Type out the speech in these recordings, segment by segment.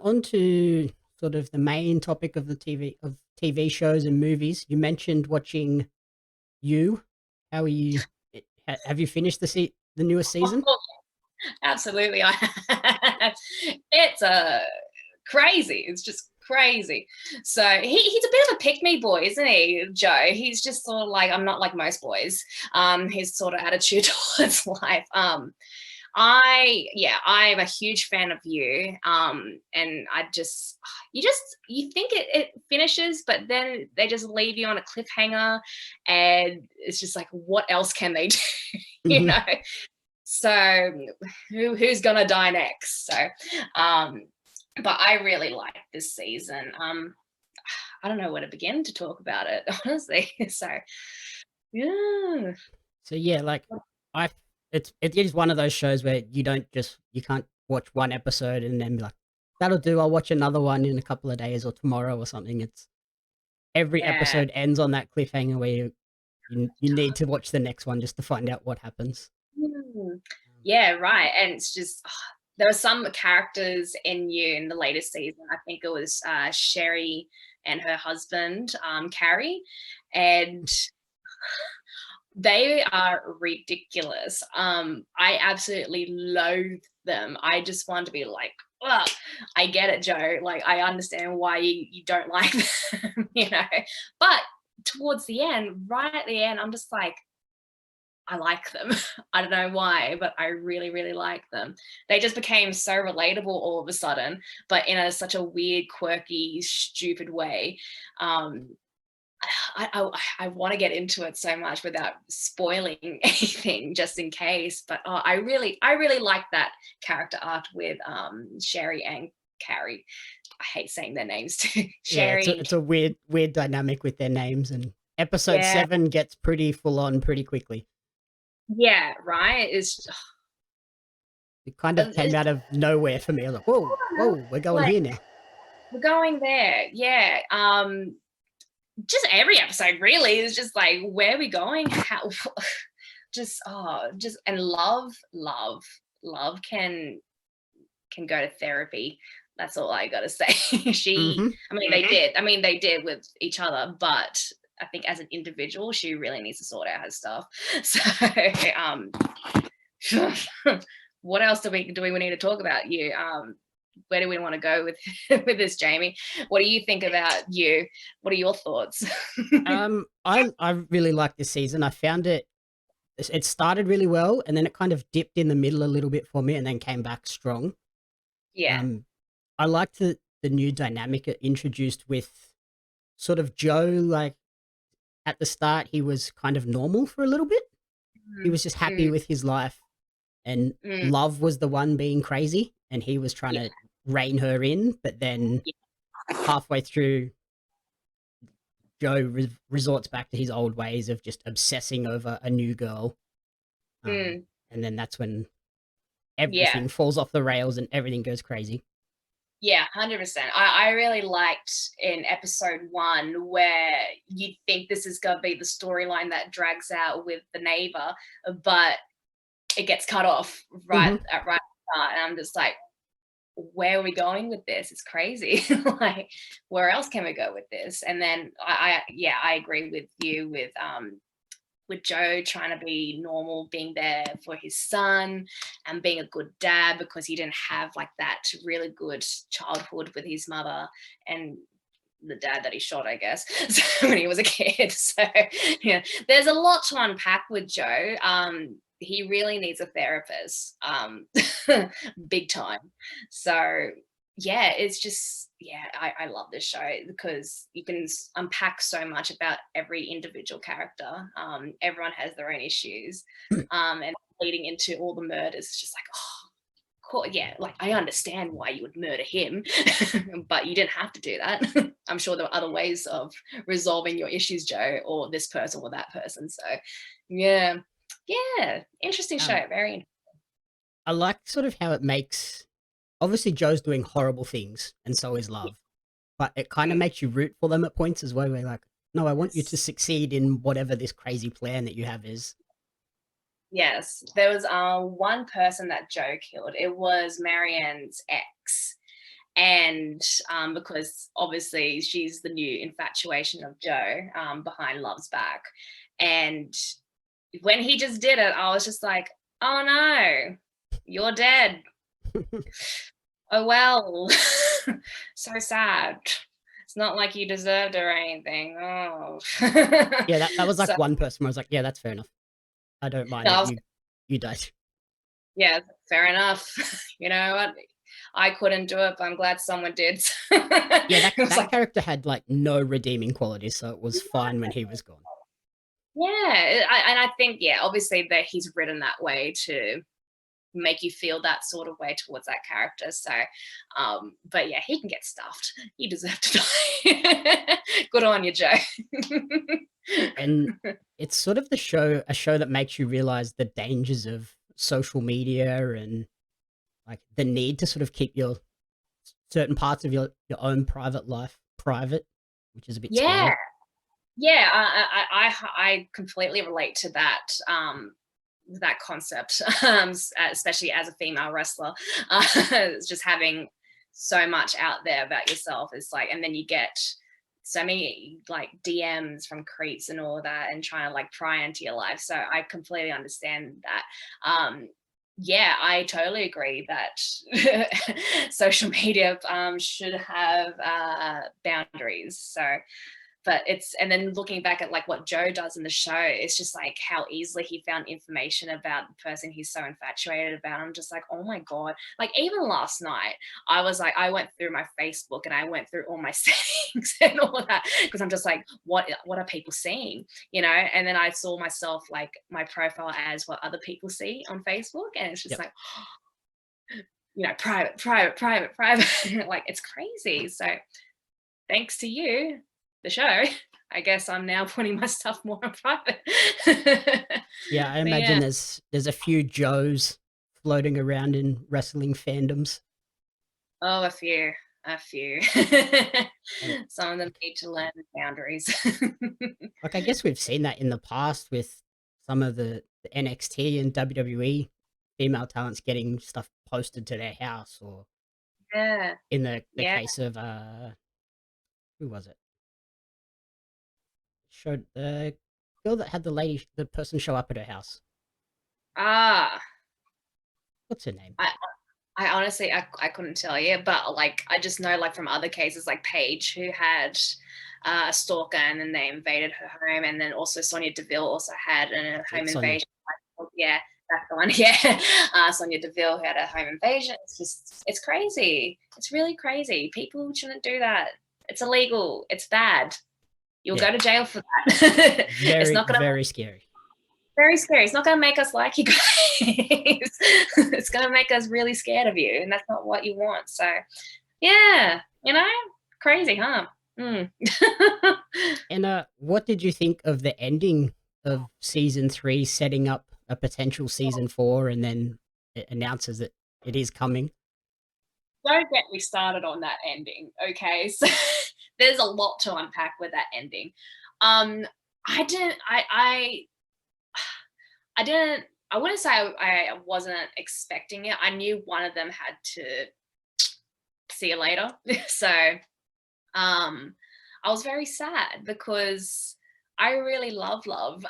on to sort of the main topic of the TV shows and movies. You mentioned watching You. How are you? Have you finished the newest season? Oh, absolutely, I have. It's crazy. It's just crazy. So he's a bit of a pick me boy, isn't he, Joe? He's just sort of like, I'm not like most boys. His sort of attitude towards life. I'm a huge fan of You. And you think it finishes, but then they just leave you on a cliffhanger, and it's just like, what else can they do? you Hmm. know? So who's gonna die next? So um but I really like this season. I don't know where to begin to talk about it, honestly. So yeah. So yeah, like I, it is one of those shows where you can't watch one episode and then be like, that'll do. I'll watch another one in a couple of days or tomorrow or something. It's every Yeah. episode ends on that cliffhanger where you need to watch the next one just to find out what happens. Mm. Um, Yeah, right. And it's just there were some characters in You in the latest season. I think it was Sherry and her husband, Carrie, and they are ridiculous. I absolutely loathe them. I just want to be like, ugh. I get it, Joe. Like, I understand why you don't like them, But towards the end, right at the end, I'm just like, I like them. I don't know why, but I really, really like them. They just became so relatable all of a sudden, but in such a weird, quirky, stupid way. Um, I want to get into it so much without spoiling anything, just in case. But I really like that character arc with Sherry and Carrie. I hate saying their names too. yeah, Sherry and it's a weird dynamic with their names, and episode yeah, 7 gets pretty full on pretty quickly. yeah, right. It kind of came It's out of nowhere for me. I was like, whoa, whoa, we're going like here now. we're going there, yeah. Just every episode really is just like, where are we going? How? Just and love can go to therapy. That's all I gotta say. Hmm. They did with each other, but I think as an individual, she really needs to sort out her stuff. So, um, what else do we need to talk about? You, where do we want to go with with this, Jamie? What do you think about You? What are your thoughts? I really like this season. I found it started really well, and then it kind of dipped in the middle a little bit for me, and then came back strong. Yeah. Um, I liked the new dynamic it introduced with sort of Joe. Like at the start, he was kind of normal for a little bit. He Mm, was just happy mm, with his life, and mm. Love was the one being crazy, and he was trying Yeah, to rein her in. But then yeah. halfway through, Joe resorts back to his old ways of just obsessing over a new girl. Mm, And then that's when yeah. everything falls off the rails and everything goes crazy. Yeah, 100%. I really liked in episode 1 where you'd think this is gonna be the storyline that drags out with the neighbor, but it gets cut off Hmm. right at the start, and I'm just like, "Where are we going with this? It's crazy." Like, where else can we go with this? And then I agree with you with Joe trying to be normal, being there for his son and being a good dad because he didn't have like that really good childhood with his mother and the dad that he shot, I guess, so when he was a kid. So yeah, there's a lot to unpack with Joe. He really needs a therapist, big time. So yeah, it's just I love this show because you can unpack so much about every individual character. Everyone has their own issues, and leading into all the murders, it's just like, oh, cool, yeah, like I understand why you would murder him, but you didn't have to do that. I'm sure there were other ways of resolving your issues, Joe, or this person or that person. So, yeah, yeah, interesting Um, show, very. I like sort of how it makes. Obviously, Joe's doing horrible things, and so is Love, but it kind of Mm, makes you root for them at points as well. Where like, no, I want you to yes. succeed in whatever this crazy plan that you have is. Yes, there was one person that Joe killed. It was Marianne's ex, And because obviously she's the new infatuation of Joe, behind Love's back. And when he just did it, I was just like, oh no, you're dead. Oh well. So sad. It's not like you deserved it or anything. Oh. Yeah, that was like So one person where I was like, "Yeah, that's fair enough. I don't mind no, I that was, you died." yeah, fair enough. You know what? I couldn't do it, but I'm glad someone did. Yeah, It was that like, character had, like, no redeeming qualities, so it was fine when he was gone. yeah, and I think, yeah, obviously that he's written that way to make you feel that sort of way towards that character. So, but yeah, he can get stuffed. He deserved to die. Good on you, Joe. And it's sort of a show that makes you realize the dangers of social media and, like, the need to sort of keep your certain parts of your own private life private, which is a bit Yeah, scary. yeah, I completely relate to that. That concept, especially as a female wrestler, it's just having so much out there about yourself. It's like, and then you get so many like DMs from creeps and all that, and trying to like pry into your life. So I completely understand that. Yeah, I totally agree that social media should have boundaries. So but it's, and then looking back at like what Joe does in the show, it's just like how easily he found information about the person he's so infatuated about. I'm just like, oh my god. Like even last night I was like, I went through my Facebook and I went through all my settings and all of that, because I'm just like, what are people seeing, you know? And then I saw myself, like my profile as what other people see on Facebook, and it's just Yep. like, you know, private. Like it's crazy. So thanks to you, the show, I guess I'm now putting my stuff more on private. Yeah, I But imagine yeah, there's a few Joes floating around in wrestling fandoms, oh, a few. and, Some of them like need to learn the boundaries. like, I guess we've seen that in the past with some of the NXT and WWE female talents getting stuff posted to their house, or Yeah, in the yeah. case of, who was it? Showed the girl that had the person show up at her house. Ah, What's her name? I I honestly, I couldn't tell you, but like I just know like from other cases, like Paige, who had a stalker and then they invaded her home, and then also Sonia Deville also had a That's home it, Sonia. invasion. Yeah, that's the one. Yeah, Sonia Deville, who had a home invasion. It's just, it's crazy. It's really crazy. People shouldn't do that. It's illegal. It's bad. You'll Yeah, go to jail for that. It's very, not gonna, very scary. very scary. It's not gonna make us like you guys. It's gonna make us really scared of you, and that's not what you want. So yeah, you know, crazy, huh? Mm. And, what did you think of the ending of season 3 setting up a potential season 4, and then it announces that it is coming? Don't get me started on that ending, okay? So there's a lot to unpack with that ending. Um, I didn't, I didn't, I wouldn't say I wasn't expecting it. I knew one of them had to see you later. So I was very sad because I really love Love.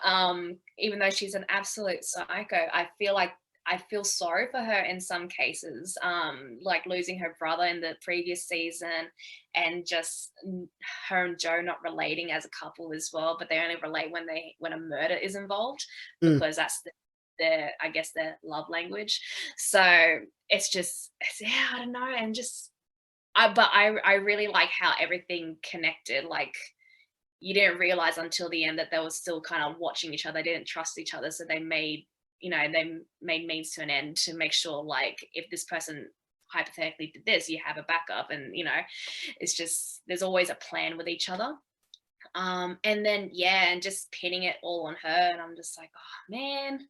Even though she's an absolute psycho, I feel sorry for her in some cases, like losing her brother in the previous season, and just her and Joe not relating as a couple as well. But they only relate when a murder is involved, Mm, because that's their, I guess, their love language. So it's just, yeah, I don't know, and just I really like how everything connected. Like you didn't realize until the end that they were still kind of watching each other. They didn't trust each other, so they made, you know, they made means to an end to make sure, like, if this person hypothetically did this, you have a backup, and you know, it's just there's always a plan with each other. And then yeah, and just pinning it all on her, and I'm just like, oh man,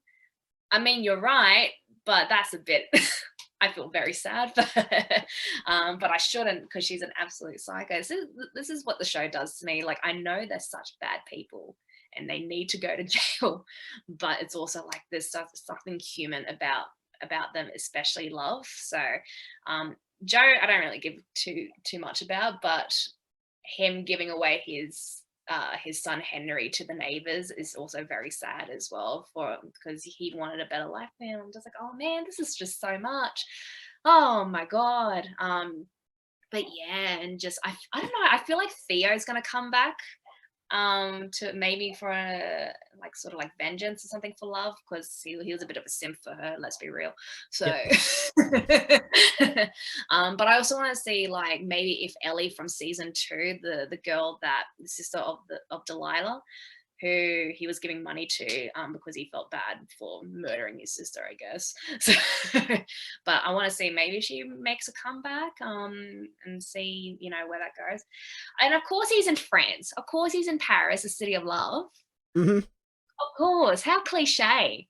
I mean, you're right, but that's a bit. I feel very sad for her, but I shouldn't, because she's an absolute psycho. This is what the show does to me. Like I know they're such bad people and they need to go to jail, but it's also like there's something human about them, especially Love. So Joe, I don't really give too much about, but him giving away his son Henry to the neighbors is also very sad as well, for because he wanted a better life for him. I'm just like, oh man, this is just so much. Oh my god. But yeah, and just I don't know. I feel like Theo's gonna come back to maybe for a like sort of like vengeance or something for love, because he was a bit of a simp for her, let's be real. So Yep. but I also want to see like maybe if Ellie from season 2, the girl, that the sister of Delilah, who he was giving money to because he felt bad for murdering his sister, I guess. So, but I want to see maybe she makes a comeback and see, you know, where that goes. And of course he's in France. Of course he's in Paris, the city of love. Hmm. Of course. How cliche.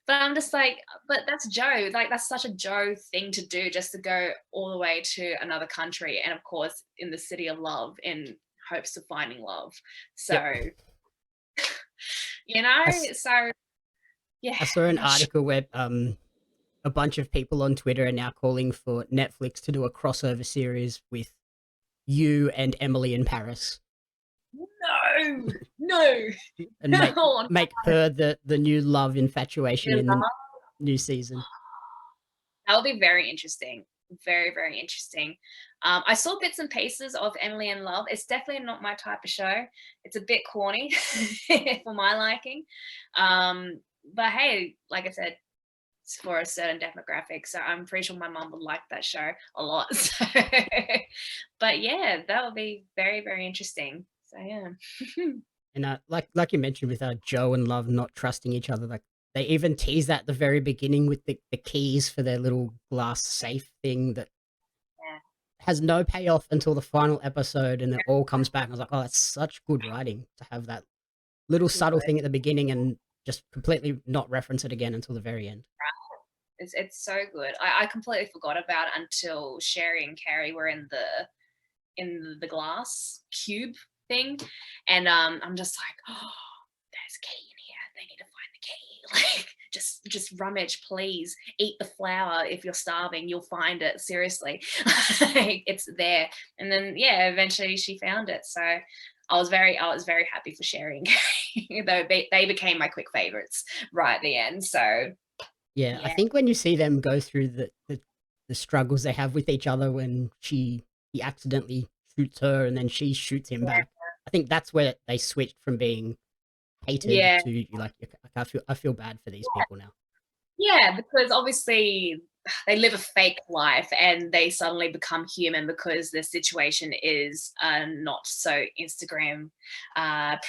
But I'm just like, but that's Joe. Like, that's such a Joe thing to do, just to go all the way to another country. And of course, in the city of love, in hopes of finding love. So, Yep. you know, I, s- so yeah, I saw an not sure. article where a bunch of people on Twitter are now calling for Netflix to do a crossover series with you and Emily in Paris No, no, and make no. make her the new love infatuation In in the love. new season. That would be very interesting. Very, very interesting. I saw bits and pieces of Emily in Love. It's definitely not my type of show. It's a bit corny for my liking. But hey, like I said, it's for a certain demographic. So I'm pretty sure my mom would like that show a lot. So, but yeah, that would be very, very interesting. So yeah. And like you mentioned with Joe and Love not trusting each other, like they even tease that at the very beginning with the keys for their little glass safe thing that Yeah. has no payoff until the final episode, and it all comes back. I was like, oh, that's such good writing to have that little Too subtle good. thing at the beginning and just completely not reference it again until the very end. It's so good. I completely forgot about it until Sherry and Carrie were in the glass cube thing, and I'm just like, oh, there's a key in here. They need to find the key. Like, just rummage, please. Eat the flour if you're starving. You'll find it. Seriously, like, it's there. And then yeah, eventually she found it. So I was very happy for Sherry and Carrie, though they became my quick favorites right at the end. So Yeah, I yeah. think when you see them go through the struggles they have with each other when he accidentally shoots her and then she shoots him back, I think that's where they switched from being hated Yeah. to you like I feel bad for these people now. Yeah, because obviously they live a fake life and they suddenly become human because their situation is not so Instagram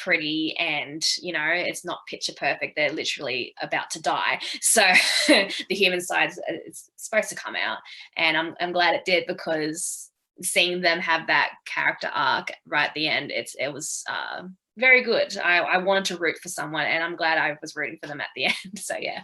pretty, and you know, it's not picture perfect. They're literally about to die. So the human side is supposed to come out, and I'm glad it did, because seeing them have that character arc right at the end, it was very good. I wanted to root for someone, and I'm glad I was rooting for them at the end. So yeah.